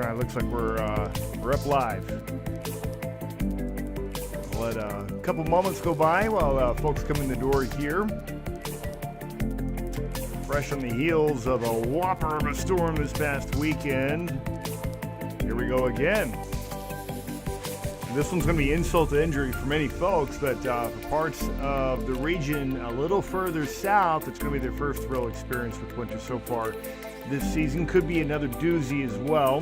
right, looks like we're up live. Let a couple moments go by while folks come in the door here. Fresh on the heels of a whopper of a storm this past weekend. Here we go again. This one's going to be insult to injury for many folks, but for parts of the region a little further south, it's going to be their first real experience with winter so far this season. Could be another doozy as well.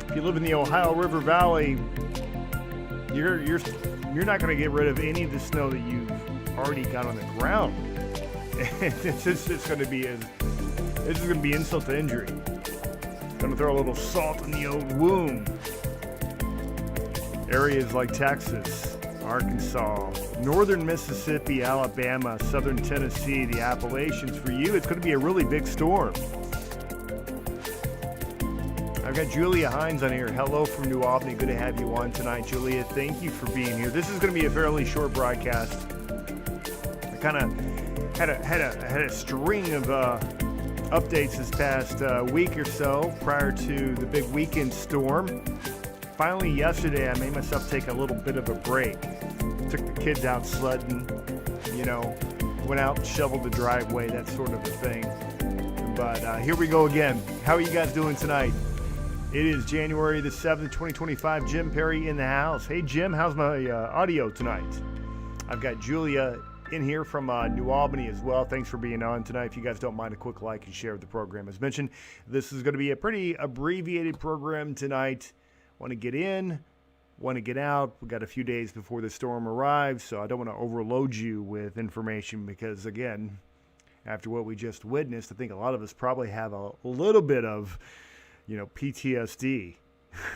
If you live in the Ohio River Valley, you're not going to get rid of any of the snow that you've already got on the ground. This is going to be insult to injury. Going to throw a little salt in the old wound. Areas like Texas, Arkansas, northern Mississippi, Alabama, southern Tennessee, the Appalachians. For you, it's going to be a really big storm. I've got Julia Hines on here. Hello from New Albany. Good to have you on tonight, Julia. Thank you for being here. This is going to be a fairly short broadcast. I kind of had a string of updates this past week or so prior to the big weekend storm. Finally, yesterday, I made myself take a little bit of a break. Took the kids out sledding, went out and shoveled the driveway, that sort of a thing. But here we go again. How are you guys doing tonight? It is January the 7th, 2025. Jim Perry in the house. Hey, Jim, how's my audio tonight? I've got Julia in here from New Albany as well. Thanks for being on tonight. If you guys don't mind, a quick like and share of the program. As mentioned, this is going to be a pretty abbreviated program tonight. Want to get in, want to get out. We've got a few days before the storm arrives, so I don't want to overload you with information because, again, after what we just witnessed, I think a lot of us probably have a little bit of, PTSD.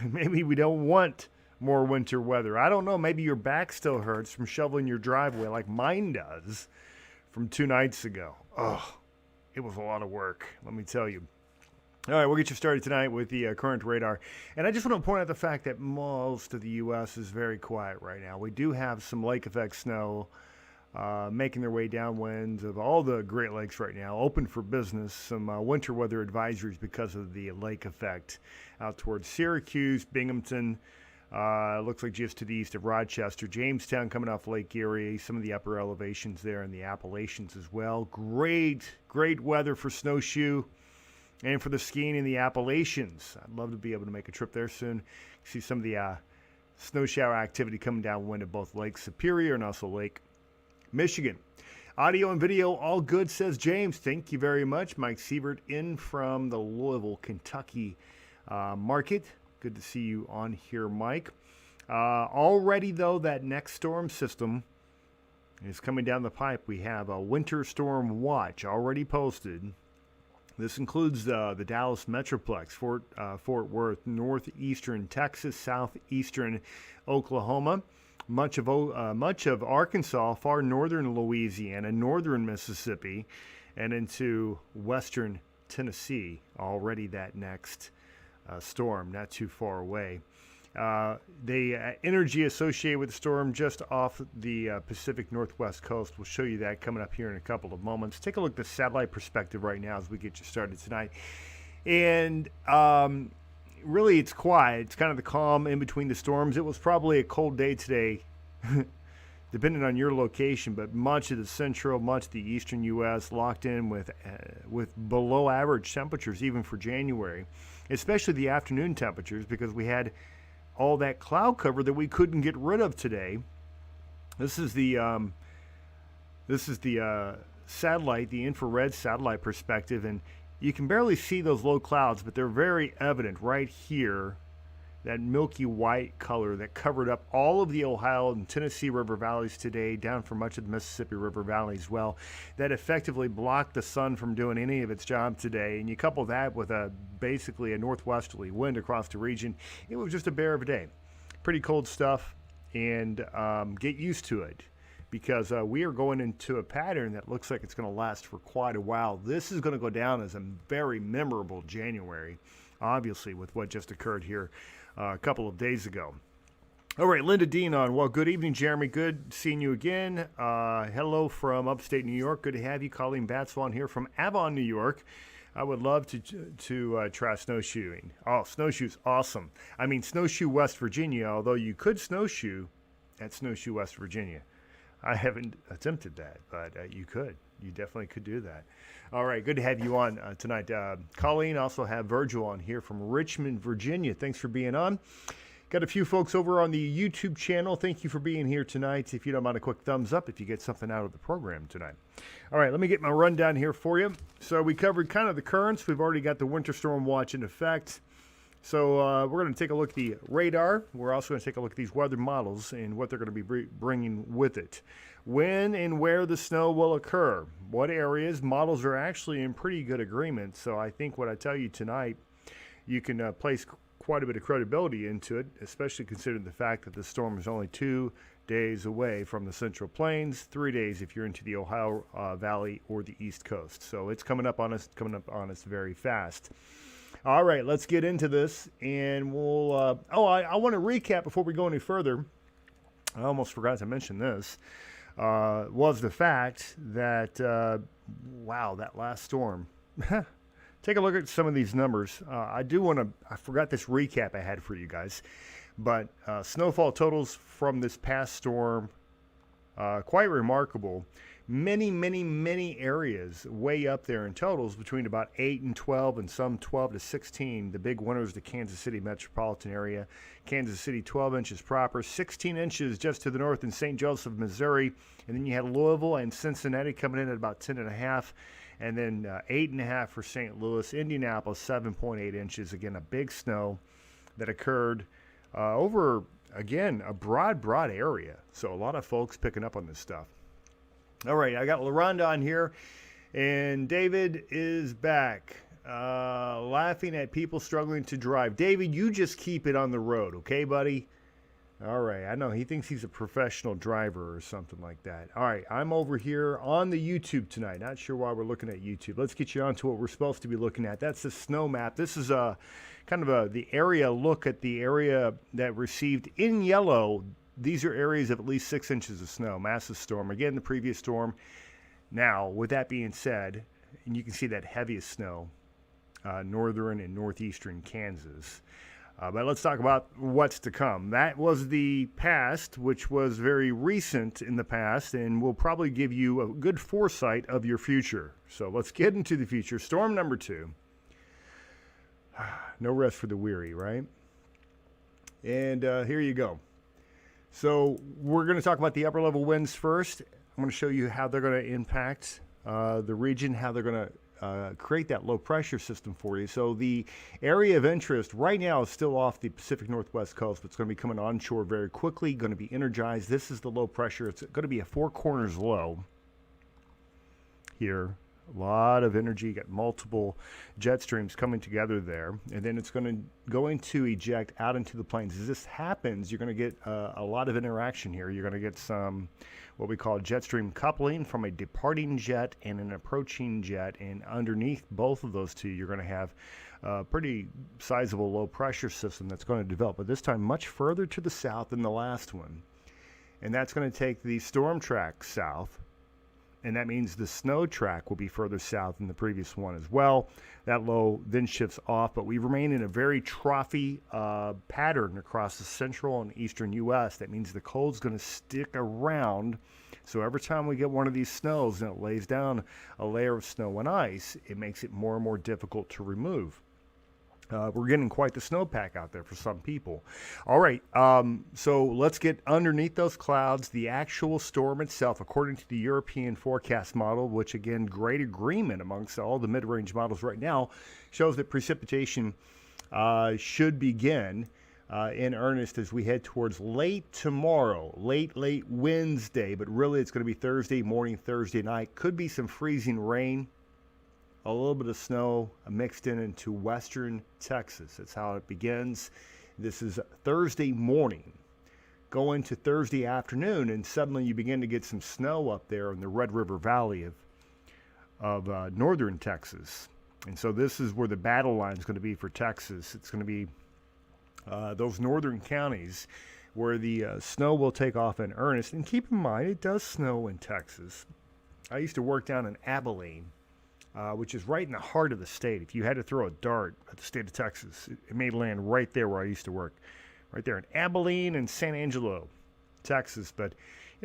Maybe we don't want more winter weather. I don't know. Maybe your back still hurts from shoveling your driveway like mine does from 2 nights ago. Oh, it was a lot of work, let me tell you. All right, we'll get you started tonight with the current radar. And I just want to point out the fact that most of the U.S. is very quiet right now. We do have some lake effect snow making their way downwind of all the Great Lakes right now, open for business. Some winter weather advisories because of the lake effect out towards Syracuse, Binghamton. Looks like just to the east of Rochester, Jamestown coming off Lake Erie, some of the upper elevations there in the Appalachians as well. Great weather for snowshoe. And for the skiing in the Appalachians. I'd love to be able to make a trip there soon. See some of the snow shower activity coming downwind of both Lake Superior and also Lake Michigan. Audio and video, all good, says James. Thank you very much. Mike Sievert in from the Louisville, Kentucky market. Good to see you on here, Mike. Already, though, that next storm system is coming down the pipe. We have a winter storm watch already posted. This includes the Dallas Metroplex, Fort Worth, northeastern Texas, southeastern Oklahoma, much of Arkansas, far northern Louisiana, northern Mississippi, and into western Tennessee. Already that next storm, not too far away. The energy associated with the storm just off the Pacific Northwest coast. We'll show you that coming up here in a couple of moments. Take a look at the satellite perspective right now as we get you started tonight. And really, it's quiet. It's kind of the calm in between the storms. It was probably a cold day today, depending on your location, but much of the central, much of the eastern U.S. locked in with below average temperatures, even for January, especially the afternoon temperatures, because we had all that cloud cover that we couldn't get rid of today. This is the satellite, the infrared satellite perspective, and you can barely see those low clouds, but they're very evident right here. That milky white color that covered up all of the Ohio and Tennessee River valleys today, down for much of the Mississippi River Valley as well. That effectively blocked the sun from doing any of its job today. And you couple that with basically a northwesterly wind across the region, it was just a bear of a day. Pretty cold stuff, and get used to it, because we are going into a pattern that looks like it's going to last for quite a while. This is going to go down as a very memorable January, obviously, with what just occurred here a couple of days ago. All right, Linda Dean on. Well, good evening, Jeremy. Good seeing you again. Hello from upstate New York. Good to have you. Colleen Batswan here from Avon, New York. I would love to try snowshoeing. Oh, snowshoes, awesome. I mean, snowshoe West Virginia, although you could snowshoe at Snowshoe West Virginia. I haven't attempted that, but you could. You definitely could do that. All right, good to have you on tonight. Colleen, also have Virgil on here from Richmond, Virginia. Thanks for being on. Got a few folks over on the YouTube channel. Thank you for being here tonight. If you don't mind a quick thumbs up if you get something out of the program tonight. All right, let me get my rundown here for you. So we covered kind of the currents. We've already got the winter storm watch in effect. So we're going to take a look at the radar. We're also going to take a look at these weather models and what they're going to be bringing with it. When and where the snow will occur. What areas. Models are actually in pretty good agreement. So I think what I tell you tonight, you can place quite a bit of credibility into it, especially considering the fact that the storm is only 2 days away from the Central Plains, 3 days if you're into the Ohio Valley or the East Coast. So it's coming up on us very fast. All right, let's get into this, and we'll. I want to recap before we go any further. I almost forgot to mention this. Was the fact that wow, that last storm. Take a look at some of these numbers. I forgot this recap I had for you guys, but snowfall totals from this past storm, quite remarkable. Many areas way up there in totals between about 8 and 12 and some 12 to 16. The big winners, the Kansas City metropolitan area. Kansas City 12 inches proper, 16 inches just to the north in St. Joseph, Missouri. And then you had Louisville and Cincinnati coming in at about 10.5. And then 8.5 for St. Louis. Indianapolis, 7.8 inches. Again, a big snow that occurred over, again, a broad area. So a lot of folks picking up on this stuff. All right, I got LaRonda on here, and David is back, laughing at people struggling to drive. David, you just keep it on the road, okay, buddy? All right, I know he thinks he's a professional driver or something like that. All right, I'm over here on the YouTube tonight. Not sure why we're looking at YouTube. Let's get you on to what we're supposed to be looking at. That's the snow map. This is the area look at the area that received in yellow. These are areas of at least 6 inches of snow, massive storm. Again, the previous storm. Now, with that being said, and you can see that heaviest snow, northern and northeastern Kansas. But let's talk about what's to come. That was the past, which was very recent in the past, and will probably give you a good foresight of your future. So let's get into the future. Storm number 2. No rest for the weary, right? And here you go. So we're going to talk about the upper level winds first. I'm going to show you how they're going to impact the region, how they're going to create that low pressure system for you. So the area of interest right now is still off the Pacific Northwest coast, but it's going to be coming onshore very quickly, going to be energized. This is the low pressure. It's going to be a 4 corners low here. A lot of energy. You got multiple jet streams coming together there, and then it's going to eject out into the plains. As this happens, you're going to get a lot of interaction here. You're going to get some what we call jet stream coupling from a departing jet and an approaching jet, and underneath both of those two, you're going to have a pretty sizable low pressure system that's going to develop, but this time much further to the south than the last one, and that's going to take the storm track south. And that means the snow track will be further south than the previous one as well. That low then shifts off, but we remain in a very trophy pattern across the central and eastern U.S. That means the cold's going to stick around. So every time we get one of these snows and it lays down a layer of snow and ice, it makes it more and more difficult to remove. We're getting quite the snowpack out there for some people. All right, so let's get underneath those clouds. The actual storm itself, according to the European forecast model, which again, great agreement amongst all the mid-range models right now, shows that precipitation should begin in earnest as we head towards late tomorrow, late Wednesday, but really it's going to be Thursday morning, Thursday night. Could be some freezing rain. A little bit of snow mixed into western Texas. That's how it begins. This is Thursday morning, going to Thursday afternoon, and suddenly you begin to get some snow up there in the Red River Valley of northern Texas. And so this is where the battle line is going to be for Texas. It's going to be those northern counties where the snow will take off in earnest. And keep in mind, it does snow in Texas. I used to work down in Abilene. which is right in the heart of the state. If you had to throw a dart at the state of Texas, it may land right there where I used to work, right there in Abilene and San Angelo, Texas. But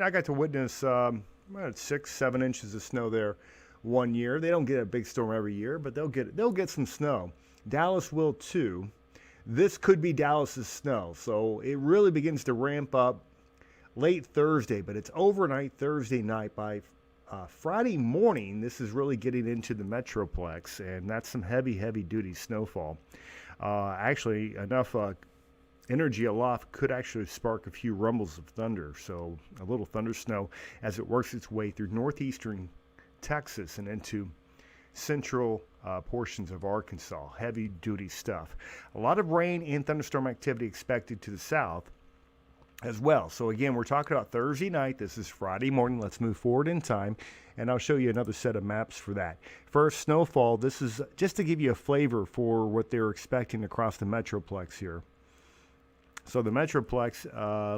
I got to witness 6-7 inches of snow there one year. They don't get a big storm every year, but they'll get some snow. Dallas will too. This could be Dallas's snow, so it really begins to ramp up late Thursday, but it's overnight Thursday night. By Friday morning, this is really getting into the Metroplex, and that's some heavy duty snowfall. Actually, enough energy aloft could actually spark a few rumbles of thunder, so a little thunder snow as it works its way through northeastern Texas and into central portions of Arkansas. Heavy duty stuff. A lot of rain and thunderstorm activity expected to the south as well. So again, we're talking about Thursday night. This is Friday morning. Let's move forward in time, and I'll show you another set of maps for that. First, snowfall. This is just to give you a flavor for what they're expecting across the Metroplex here. So the Metroplex,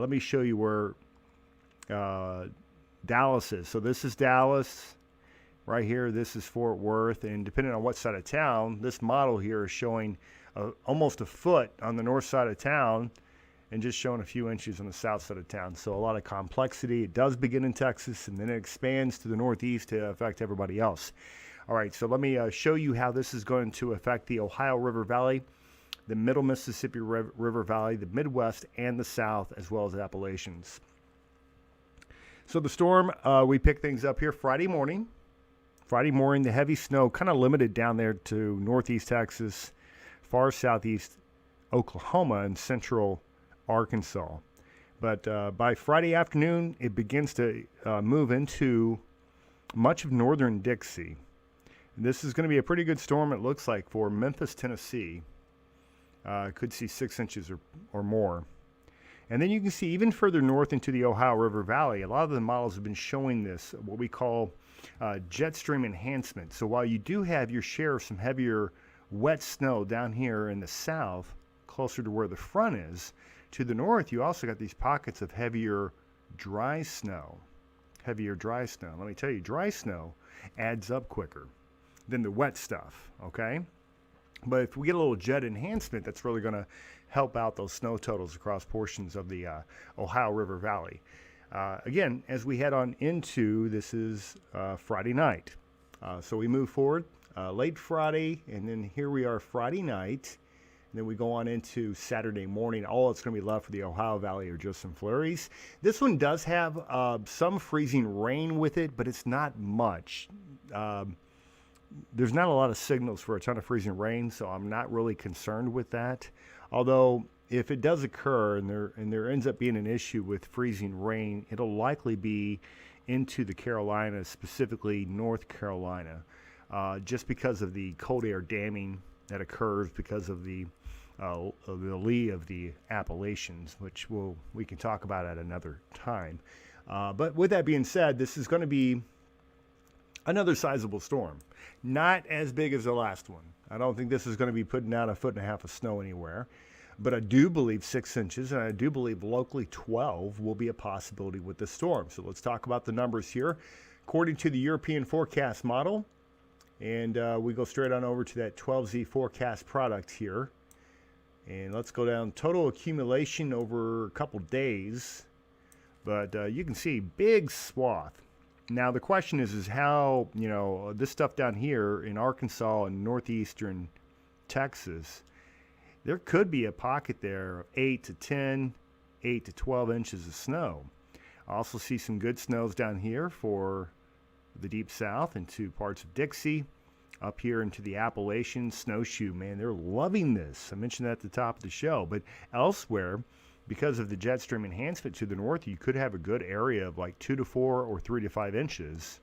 let me show you where Dallas is. So this is Dallas. Right here, this is Fort Worth, and depending on what side of town, this model here is showing almost a foot on the north side of town and just showing a few inches on the south side of town. So a lot of complexity. It does begin in Texas, and then it expands to the northeast to affect everybody else. All right, so let me show you how this is going to affect the Ohio River Valley, the Middle Mississippi River Valley, the Midwest, and the South, as well as Appalachians. So the storm, we pick things up here Friday morning. Friday morning, the heavy snow kind of limited down there to northeast Texas, far southeast Oklahoma, and central Arkansas. But by Friday afternoon, it begins to move into much of northern Dixie. This is going to be a pretty good storm, it looks like, for Memphis, Tennessee. Could see 6 inches or more. And then you can see even further north into the Ohio River Valley, a lot of the models have been showing this, what we call jet stream enhancement. So while you do have your share of some heavier wet snow down here in the south, closer to where the front is, to the north, you also got these pockets of heavier dry snow. Let me tell you, dry snow adds up quicker than the wet stuff, okay? But if we get a little jet enhancement, that's really going to help out those snow totals across portions of the Ohio River Valley. Again, as we head on into, this is Friday night. So we move forward late Friday, and then here we are Friday night. And then we go on into Saturday morning. All that's going to be left for the Ohio Valley are just some flurries. This one does have some freezing rain with it, but it's not much. There's not a lot of signals for a ton of freezing rain, so I'm not really concerned with that. Although, if it does occur and there ends up being an issue with freezing rain, it'll likely be into the Carolinas, specifically North Carolina, just because of the cold air damming that occurs because of the lee of the Appalachians, which we can talk about at another time. But with that being said, this is going to be another sizable storm. Not as big as the last one. I don't think this is going to be putting down 1.5 feet of snow anywhere. But I do believe 6 inches, and I do believe locally 12 will be a possibility with the storm. So let's talk about the numbers here. According to the European forecast model, and we go straight on over to that 12Z forecast product here. And let's go down total accumulation over a couple days. But you can see big swath. Now the question is how, this stuff down here in Arkansas and northeastern Texas, there could be a pocket there of 8 to 10, 8 to 12 inches of snow. I also see some good snows down here for the deep south into parts of Dixie, up here into the Appalachians. Snowshoe, man, they're loving this. I mentioned that at the top of the show. But elsewhere, because of the jet stream enhancement to the north, you could have a good area of like 2 to 4 or 3 to 5 inches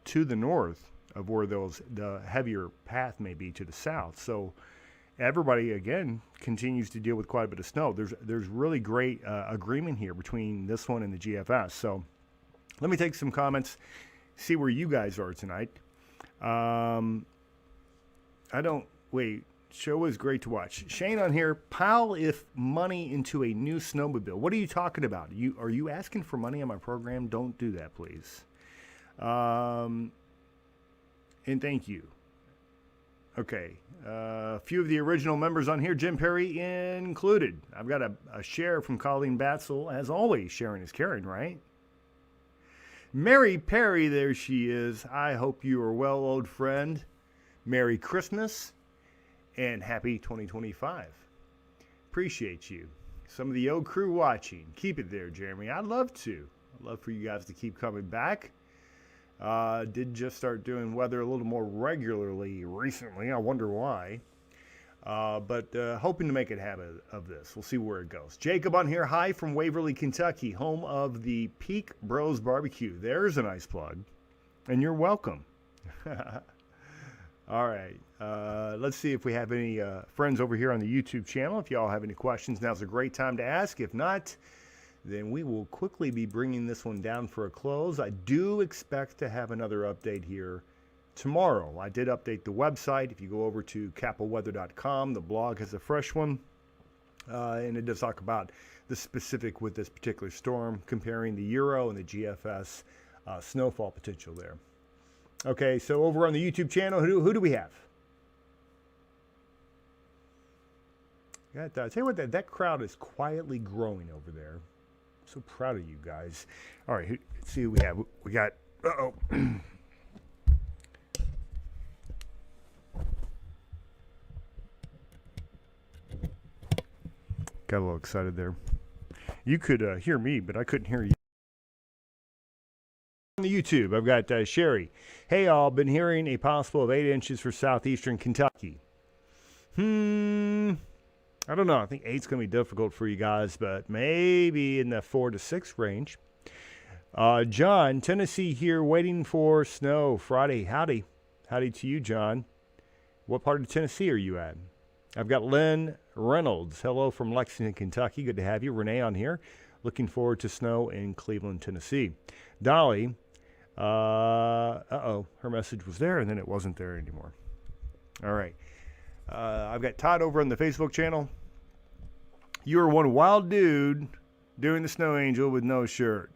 to the north of where the heavier path may be to the south. So everybody, again, continues to deal with quite a bit of snow. There's really great agreement here between this one and the GFS. So let me take some comments, see where you guys are tonight. Show is great to watch. Shane on here, pile if money into a new snowmobile. What are you talking about? Are you asking for money on my program? Don't do that, please. and thank you. Okay, a few of the original members on here, Jim Perry included. I've got a share from Colleen Batzel. As always, sharing is caring, right? Mary Perry, there she is. I hope you are well, old friend. Merry Christmas and happy 2025. Appreciate you. Some of the old crew watching. Keep it there, Jeremy. I'd love to. I'd love for you guys to keep coming back. Did just start doing weather a little more regularly recently. I wonder why. But hoping to make a habit of this. We'll see where it goes. Jacob on here. Hi from Waverly, Kentucky, home of the Peak Bros Barbecue. There's a nice plug. And you're welcome. All right. Let's see if we have any friends over here on the YouTube channel. If y'all have any questions, now's a great time to ask. If not, then we will quickly be bringing this one down for a close. I do expect to have another update here tomorrow. I did update the website. If you go over to capitalweather.com, the blog has a fresh one. And it does talk about the specific with this particular storm, comparing the Euro and the GFS snowfall potential there. Okay, so over on the YouTube channel, who do we have? Tell you what, that crowd is quietly growing over there. So proud of you guys. All right, let's see who we have. We got, got a little excited there. You could hear me, but I couldn't hear you. On the YouTube, I've got Sherry. Hey, all, been hearing a possible of 8 inches for southeastern Kentucky. I don't know. I think 8's going to be difficult for you guys, but maybe in the 4 to 6 range. John, Tennessee here, waiting for snow Friday. Howdy. Howdy to you, John. What part of Tennessee are you at? I've got Lynn Reynolds. Hello from Lexington, Kentucky. Good to have you. Renee on here. Looking forward to snow in Cleveland, Tennessee. Dolly, her message was there, and then it wasn't there anymore. All right. I've got Todd over on the Facebook channel. You are one wild dude doing the snow angel with no shirt.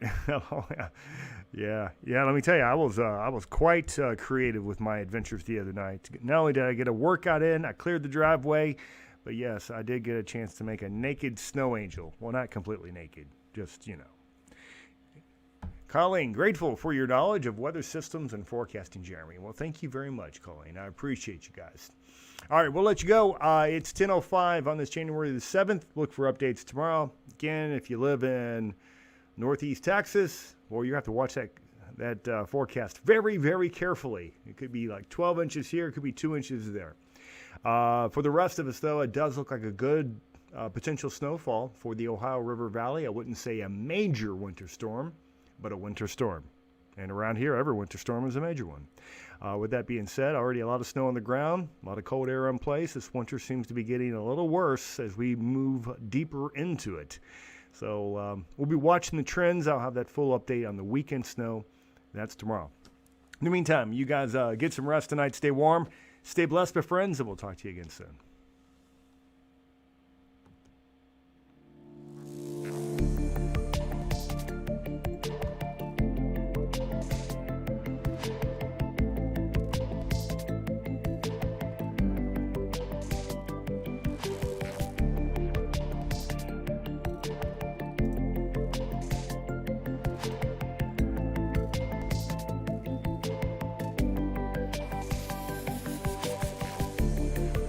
Yeah. Let me tell you, I was quite creative with my adventures the other night. Not only did I get a workout in, I cleared the driveway, but yes, I did get a chance to make a naked snow angel. Well, not completely naked, just Colleen, grateful for your knowledge of weather systems and forecasting, Jeremy. Well, thank you very much, Colleen. I appreciate you guys. All right, we'll let you go. It's 10:05 on this January the 7th. Look for updates tomorrow. Again, if you live in Northeast Texas, well, you have to watch that forecast very, very carefully. It could be like 12 inches here. It could be 2 inches there. For the rest of us, though, it does look like a good potential snowfall for the Ohio River Valley. I wouldn't say a major winter storm, but a winter storm. And around here, every winter storm is a major one. With that being said, already a lot of snow on the ground, a lot of cold air in place. This winter seems to be getting a little worse as we move deeper into it. So we'll be watching the trends. I'll have that full update on the weekend snow. That's tomorrow. In the meantime, you guys get some rest tonight. Stay warm. Stay blessed, my friends, and we'll talk to you again soon.